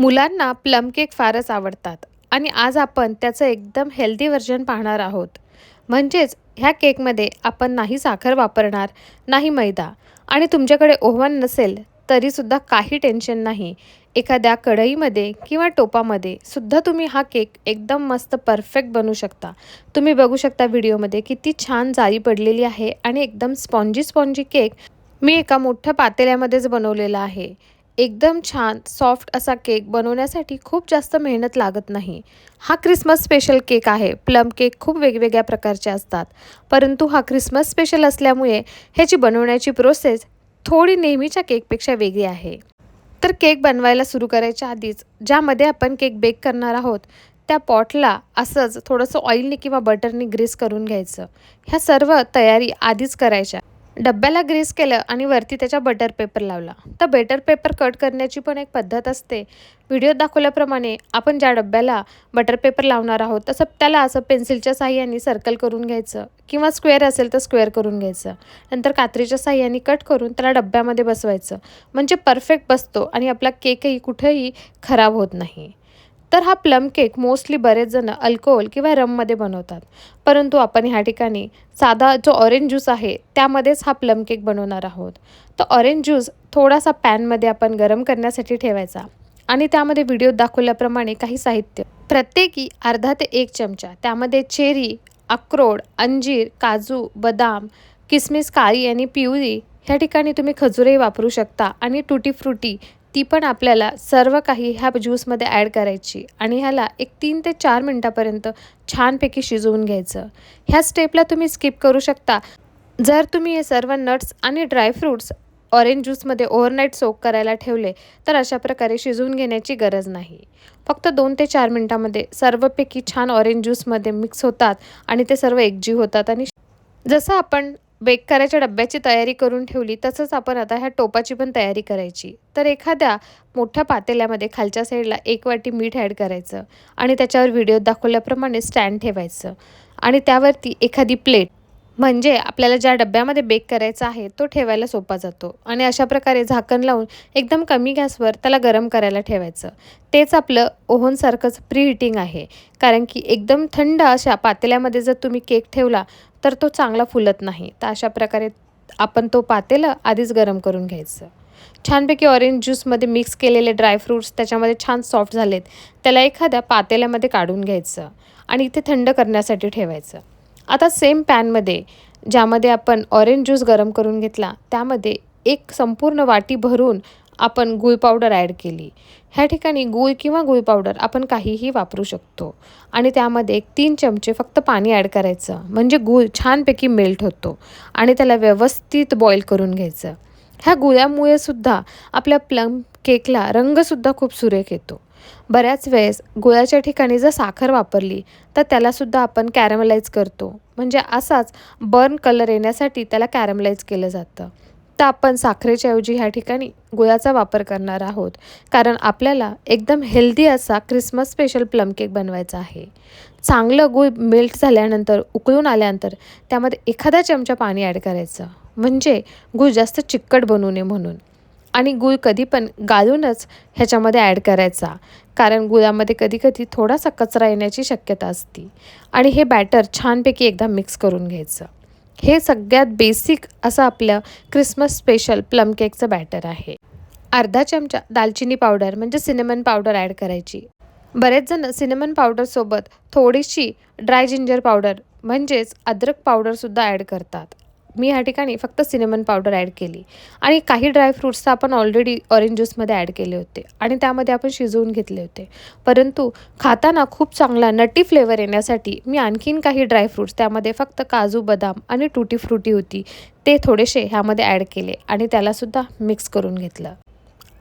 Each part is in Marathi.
मुलांना प्लम केक फारच आवडतात आणि आज आपण त्याचं एकदम हेल्दी व्हर्जन पाहणार आहोत. म्हणजेच ह्या केकमध्ये आपण नाही साखर वापरणार, नाही मैदा आणि तुमच्याकडे ओव्हन नसेल तरीसुद्धा काही टेन्शन नाही. एखाद्या कढईमध्ये किंवा टोपामध्ये सुद्धा तुम्ही हा केक एकदम मस्त परफेक्ट बनवू शकता. तुम्ही बघू शकता व्हिडिओमध्ये किती छान जाळी पडलेली आहे आणि एकदम स्पॉन्जी स्पॉन्जी केक मी एका मोठ्या पातेल्यामध्येच बनवलेला आहे. एकदम छान सॉफ्ट असा केक बनवण्यासाठी खूप जास्त मेहनत लागत नाही. हा ख्रिसमस स्पेशल केक आहे. प्लम केक खूप वेगवेगळ्या प्रकारचे असतात, परंतु हा ख्रिसमस स्पेशल असल्यामुळे ह्याची बनवण्याची प्रोसेस थोडी नेहमीच्या केकपेक्षा वेगळी आहे. तर केक बनवायला सुरू करायच्या आधीच ज्यामध्ये आपण केक बेक करणार आहोत त्या पॉटला असंच थोडंसं ऑइलने किंवा बटरने ग्रीस करून घ्यायचं. ह्या सर्व तयारी आधीच करायच्या. डब्याला ग्रीस केलं आणि वरती त्याच्या बटर पेपर लावला. तर बटर पेपर कट करण्याची पण एक पद्धत असते. व्हिडिओत दाखवल्याप्रमाणे आपण ज्या डब्याला बटर पेपर लावणार आहोत तसं त्याला असं पेन्सिलच्या साहाय्याने सर्कल करून घ्यायचं किंवा स्क्वेअर असेल तर स्क्वेअर करून घ्यायचं. नंतर कात्रीच्या साहाय्याने कट करून त्याला डब्यामध्ये बसवायचं. म्हणजे परफेक्ट बसतो आणि आपला केकही कुठेही खराब होत नाही. तर हा प्लम केक मोस्टली बरेच जण अल्कोहोल किंवा रममध्ये बनवतात, परंतु आपण ह्या ठिकाणी साधा जो ऑरेंज ज्यूस आहे त्यामध्येच हा प्लम केक बनवणार आहोत. तर ऑरेंज ज्यूस थोडासा पॅनमध्ये आपण गरम करण्यासाठी ठेवायचा आणि त्यामध्ये व्हिडिओत दाखवल्याप्रमाणे काही साहित्य प्रत्येकी अर्धा ते 1 चमचा त्यामध्ये चेरी, अक्रोड, अंजीर, काजू, बदाम, किसमिस काळी आणि पिवळी, ह्या ठिकाणी तुम्ही खजूरही वापरू शकता आणि टुटी फ्रुटी ती पण आपल्याला सर्व काही ह्या ज्यूसमध्ये ॲड करायची आणि ह्याला एक 3 ते 4 मिनटापर्यंत छानपैकी शिजवून घ्यायचं. ह्या स्टेपला तुम्ही स्किप करू शकता जर तुम्ही हे सर्व नट्स आणि ड्रायफ्रूट्स ऑरेंज ज्यूसमध्ये ओव्हरनाईट सोक करायला ठेवले तर अशा प्रकारे शिजवून घेण्याची गरज नाही. फक्त 2 ते 4 मिनटामध्ये सर्वपैकी छान ऑरेंज ज्यूसमध्ये मिक्स होतात आणि ते सर्व एकजीव होतात. आणि जसं आपण बेक करायच्या डब्याची तयारी करून ठेवली तसंच आपण आता ह्या टोपाची पण तयारी करायची. तर एखाद्या मोठ्या पातेल्यामध्ये खालच्या साईडला 1 वाटी मीठ ॲड करायचं आणि त्याच्यावर व्हिडिओत दाखवल्याप्रमाणे स्टँड ठेवायचं आणि त्यावरती एखादी प्लेट, म्हणजे आपल्याला ज्या डब्यामध्ये बेक करायचा आहे तो ठेवायला सोपा जातो. आणि अशा प्रकारे झाकण लावून एकदम कमी गॅसवर त्याला गरम करायला ठेवायचं. तेच आपलं ओव्हनसारखंच प्री हिटिंग आहे, कारण की एकदम थंड अशा पातेल्यामध्ये जर तुम्ही केक ठेवला तर तो चांगला फुलत नाही. तर अशा प्रकारे आपण तो पातेलं आधीच गरम करून घ्यायचं. छानपैकी ऑरेंज ज्यूसमध्ये मिक्स केलेले ड्रायफ्रूट्स त्याच्यामध्ये छान सॉफ्ट झालेत, त्याला एखाद्या पातेल्यामध्ये काढून घ्यायचं आणि इथे थंड करण्यासाठी ठेवायचं. आता सेम पॅनमध्ये ज्यामध्ये आपण ऑरेंज ज्यूस गरम करून घेतला त्यामध्ये एक संपूर्ण वाटी भरून आपण गूळ पावडर ॲड केली. ह्या ठिकाणी गूळ किंवा गूळ पावडर आपण काहीही वापरू शकतो आणि त्यामध्ये 3 चमचे फक्त पाणी ॲड करायचं, म्हणजे गूळ छानपैकी मेल्ट होतो आणि त्याला व्यवस्थित बॉईल करून घ्यायचं. ह्या गुळामुळे सुद्धा आपल्या प्लम केकला रंगसुद्धा खूप सुरेख येतो. बऱ्याच वेळेस गुळाच्या ठिकाणी जर साखर वापरली तर त्यालासुद्धा आपण कॅरमलाइज करतो, म्हणजे असाच बर्न कलर येण्यासाठी त्याला कॅरमलाइज केलं जातं. तर आपण साखरेच्या ऐवजी ह्या ठिकाणी गुळाचा वापर करणार आहोत, कारण आपल्याला एकदम हेल्दी असा ख्रिसमस स्पेशल प्लम केक बनवायचा आहे. चांगलं गूळ मेल्ट झाल्यानंतर उकळून आल्यानंतर त्यामध्ये एखादा चमचा पाणी ॲड करायचं, म्हणजे गूळ जास्त चिकट बनू नये म्हणून. आणि गूळ कधी पण गाळूनच ह्याच्यामध्ये ॲड करायचा, कारण गुळामध्ये कधीकधी थोडासा कचरा येण्याची शक्यता असते. आणि हे बॅटर छानपैकी एकदा मिक्स करून घ्यायचं. हे सगळ्यात बेसिक असं आपलं ख्रिसमस स्पेशल प्लम केकचं बॅटर आहे. अर्धा चमचा दालचिनी पावडर म्हणजे सिनेमन पावडर ॲड करायची. बरेच जण सिनेमन पावडरसोबत थोडीशी ड्राय जिंजर पावडर म्हणजेच अद्रक पावडरसुद्धा ॲड करतात. मी ह्या ठिकाणी फक्त सिनेमन पावडर ॲड केली आणि काही ड्रायफ्रूट्स तर आपण ऑलरेडी ऑरेंज ज्यूसमध्ये ॲड केले होते आणि त्यामध्ये आपण शिजवून घेतले होते. परंतु खाताना खूप चांगला नटी फ्लेवर येण्यासाठी मी आणखीन काही ड्रायफ्रूट्स त्यामध्ये फक्त काजू, बदाम आणि टुटी फ्रुटी होती ते थोडेसे ह्यामध्ये ॲड केले आणि त्यालासुद्धा मिक्स करून घेतलं.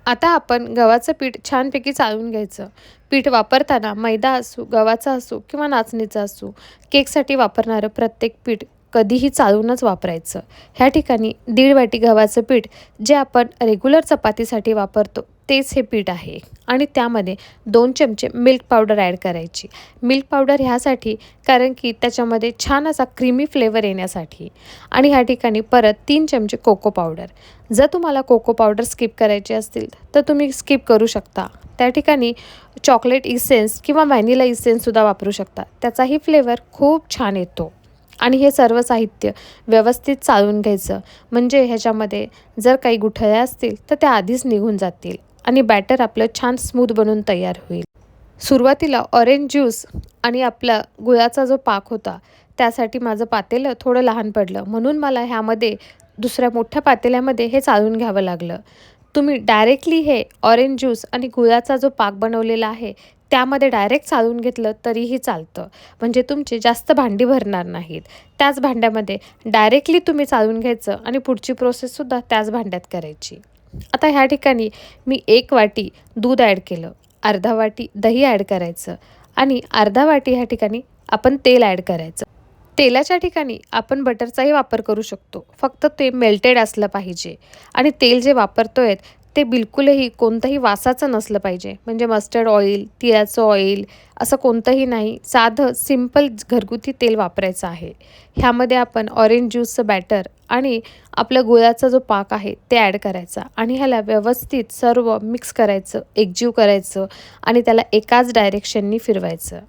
आता आपण गव्हाचं पीठ छानपैकी चाळून घ्यायचं. पीठ वापरताना मैदा असो, गव्हाचा असो किंवा नाचणीचा असो, केकसाठी वापरणारं प्रत्येक पीठ कधीही चाळूनच वापरायचं. ह्या ठिकाणी 1.5 वाटी गव्हाचं पीठ जे आपण रेग्युलर चपातीसाठी वापरतो तेच हे पीठ आहे आणि त्यामध्ये 2 चमचे मिल्क पावडर ॲड करायची. मिल्क पावडर ह्यासाठी कारण की त्याच्यामध्ये छान असा क्रीमी फ्लेवर येण्यासाठी. आणि ह्या ठिकाणी परत 3 चमचे कोको पावडर. जर तुम्हाला कोको पावडर स्किप करायची असतील तर तुम्ही स्किप करू शकता, त्या ठिकाणी चॉकलेट इसेन्स किंवा व्हॅनिला इसेन्ससुद्धा वापरू शकता. त्याचाही फ्लेवर खूप छान येतो. आणि हे सर्व साहित्य व्यवस्थित चाळून घ्यायचं, म्हणजे ह्याच्यामध्ये जर काही गुठळ्या असतील तर त्या आधीच निघून जातील आणि बॅटर आपलं छान स्मूथ बनून तयार होईल. सुरुवातीला ऑरेंज ज्यूस आणि आपला गुळाचा जो पाक होता त्यासाठी माझं पातेलं थोडं लहान पडलं, म्हणून मला ह्यामध्ये दुसऱ्या मोठ्या पातेल्यामध्ये हे चाळून घ्यावं लागलं. तुम्ही डायरेक्टली हे ऑरेंज ज्यूस आणि गुळाचा जो पाक बनवलेला आहे त्यामध्ये डायरेक्ट चाळून घेतलं तरीही चालतं, म्हणजे तुमची जास्त भांडी भरणार नाहीत. त्याच भांड्यामध्ये डायरेक्टली तुम्ही चाळून घ्यायचं आणि पुढची प्रोसेससुद्धा त्याच भांड्यात करायची. आता ह्या ठिकाणी मी 1 वाटी दूध ॲड केलं, अर्धा वाटी दही ॲड करायचं आणि अर्धा वाटी ह्या ठिकाणी आपण तेल ॲड करायचं. तेलाच्या ठिकाणी आपण बटरचाही वापर करू शकतो, फक्त ते मेल्टेड असलं पाहिजे आणि तेल जे वापरतोय ते बिलकुलही कोणतंही वासाचं नसलं पाहिजे, म्हणजे मस्टर्ड ऑइल, तिळाचं ऑइल असं कोणतंही नाही, साधं सिंपल घरगुती तेल वापरायचं आहे. ह्यामध्ये आपण ऑरेंज ज्यूसचं बॅटर आणि आपलं गुळाचा जो पाक आहे ते ॲड करायचा आणि ह्याला व्यवस्थित सर्व मिक्स करायचं, एकजीव करायचं आणि त्याला एकाच डायरेक्शननी फिरवायचं.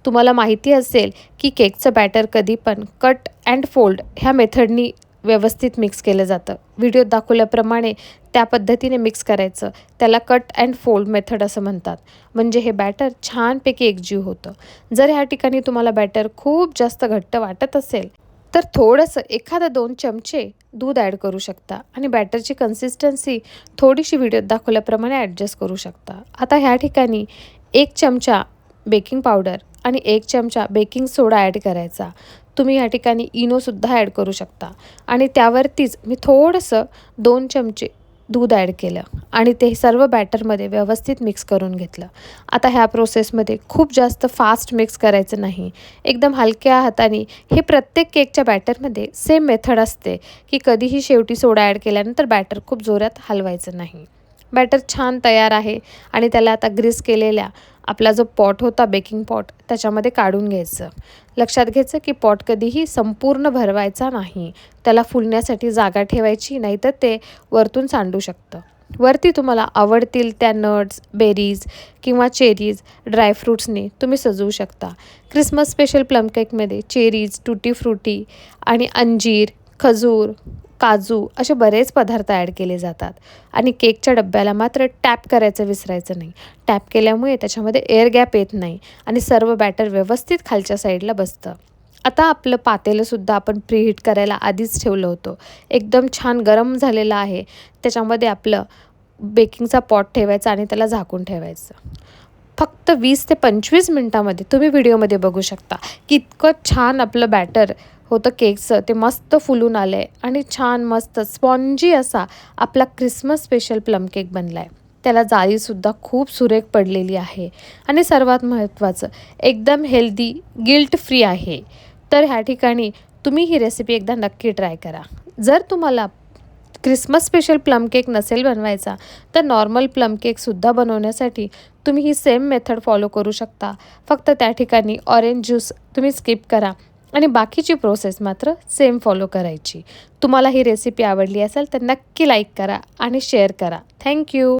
तुम्हाला माहिती असेल की केकचं बॅटर कधी पण कट अँड फोल्ड ह्या मेथडनी व्यवस्थित मिक्स केलं जातं. व्हिडिओत दाखवल्याप्रमाणे त्या पद्धतीने मिक्स करायचं, त्याला कट अँड फोल्ड मेथड असं म्हणतात, म्हणजे हे बॅटर छानपैकी एकजीव होतं. जर ह्या ठिकाणी तुम्हाला बॅटर खूप जास्त घट्ट वाटत असेल तर थोडंसं एखादा 2 चमचे दूध ॲड करू शकता आणि बॅटरची कन्सिस्टन्सी थोडीशी व्हिडिओत दाखवल्याप्रमाणे ॲडजस्ट करू शकता. आता ह्या ठिकाणी 1 चमचा बेकिंग पावडर आणि 1 चमचा बेकिंग सोडा ॲड करायचा. तुम्ही या ठिकाणी इनोसुद्धा ॲड करू शकता आणि त्यावरतीच मी थोडंसं 2 चमचे दूध ॲड केलं आणि ते सर्व बॅटरमध्ये व्यवस्थित मिक्स करून घेतलं. आता ह्या प्रोसेसमध्ये खूप जास्त फास्ट मिक्स करायचं नाही, एकदम हलक्या हाताने. हे प्रत्येक केकच्या बॅटरमध्ये सेम मेथड असते की कधीही शेवटी सोडा ॲड केल्यानंतर बॅटर खूप जोरात हलवायचं नाही. बॅटर छान तयार आहे आणि त्याला आता ग्रीस केलेल्या आपला जो पॉट होता बेकिंग पॉट त्याच्यामध्ये काढून घ्यायचं. लक्षात घ्यायचं की पॉट कधीही संपूर्ण भरवायचा नाही, त्याला फुलण्यासाठी जागा ठेवायची, नाहीतर ते वरतून सांडू शकतं. वरती तुम्हाला आवडतील त्या नट्स, बेरीज किंवा चेरीज, ड्रायफ्रूट्सने तुम्ही सजवू शकता. क्रिसमस स्पेशल प्लम केकमध्ये चेरीज, टुटी फ्रुटी आणि अंजीर, खजूर, काजू असे बरेच पदार्थ ॲड केले जातात आणि केकच्या डब्याला मात्र टॅप करायचं विसरायचं नाही. टॅप केल्यामुळे त्याच्यामध्ये एअर गॅप येत नाही आणि सर्व बॅटर व्यवस्थित खालच्या साईडला बसतं. आता आपलं पातेलंसुद्धा आपण प्रीहीट करायला आधीच ठेवलं होतं, एकदम छान गरम झालेलं आहे. त्याच्यामध्ये आपलं बेकिंगचा पॉट ठेवायचा आणि त्याला झाकून ठेवायचं. फक्त 20 ते 25 मिनटामध्ये तुम्ही व्हिडिओमध्ये बघू शकता की इतकं छान आपलं बॅटर होतं केकचं, ते मस्त फुलून आलं आहे आणि छान मस्त स्पॉन्जी असा आपला क्रिसमस स्पेशल प्लम केक बनला आहे. त्याला जाळीसुद्धा खूप सुरेख पडलेली आहे आणि सर्वात महत्त्वाचं एकदम हेल्दी, गिल्ट फ्री आहे. तर ह्या ठिकाणी तुम्ही ही रेसिपी एकदा नक्की ट्राय करा. जर तुम्हाला क्रिसमस स्पेशल प्लम केक नसेल बनवायचा तर नॉर्मल प्लम केकसुद्धा बनवण्यासाठी तुम्ही ही सेम मेथड फॉलो करू शकता. फक्त त्या ठिकाणी ऑरेंज ज्यूस तुम्ही स्किप करा आणि बाकीची प्रोसेस मात्र सेम फॉलो करायची. तुम्हाला ही रेसिपी आवडली असेल तर नक्की लाईक करा आणि शेअर करा. थँक्यू.